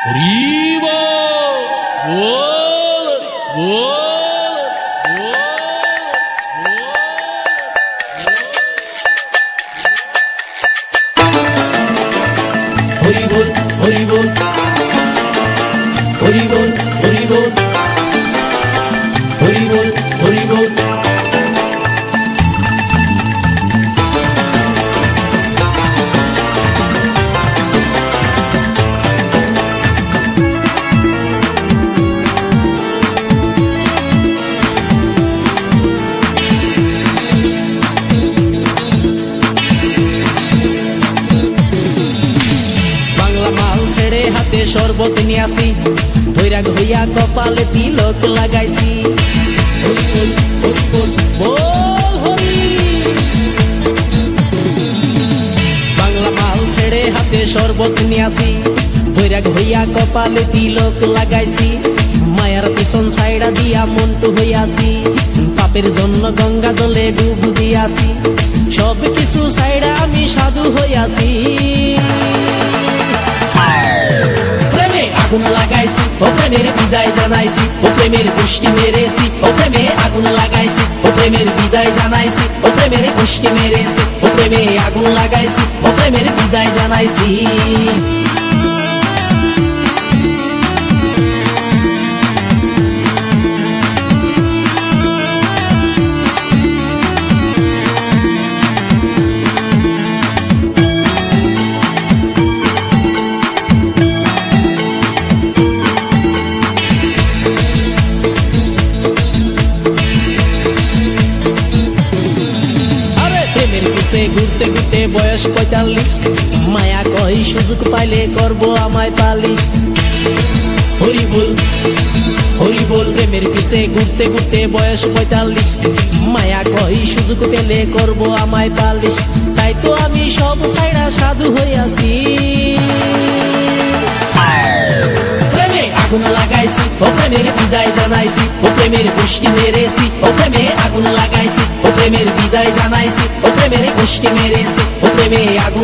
হরিবল বল বল হরিবল হরিবল হরিবল হরিবল হরিবল হরিবল ছেড়ে হাতে শরবত নিয়ে আসি, বৈরাগ হইয়া কপালে তিলক লাগাইছি। হরি বল হরি বল বল হরি। বাংলা মাল ছেড়ে হাতে শরবত নিয়ে আসি, বৈরাগ হইয়া কপালে তিলক লাগাইছি। মায়ার পিছন ছাইড়া দিয়া মন্টু হইয়াছি, পাপের জন্য গঙ্গা জলে ডুব দিয়াছি। সব কিছু ছাইড়া আমি সাধু হইয়াছি। আগুন লাগাইছি ও প্রেমের বিদায় জানাইছি, ও প্রেমের গোষ্ঠী মেরেছি, ও প্রেমে আগুন লাগাইছি, ও প্রেমের বিদায় জানাইছি, ও প্রেমের গোষ্ঠী মেরেছি, ও প্রেমে আগুন লাগাইছি, ও প্রেমের বিদায় জানাইছি। ঘুরতে ঘুরতে বয়স ৪৫, মায়া কই সুযোগ পাইলে করব আমায় পালিশ। হরিবল হরিবল প্রেমের পিছে ঘুরতে ঘুরতে বয়স ৪৫, মায়া কই সুযোগ পেলে করব আমায় পালিশ। তাই তো আমি সব ছাইড়া সাধু হইয়াছি। প্রেমে আগুন লাগাইছি ও প্রেমের বিদায় জানাইছি, ও প্রেমের গোষ্ঠী মেরেছি, ও প্রেমে আগুন লাগাইছি, ও প্রেমের বিদায় জানাইছি, ও প্রেমের গোষ্ঠী মেরেছি, ও প্রেমে আগুন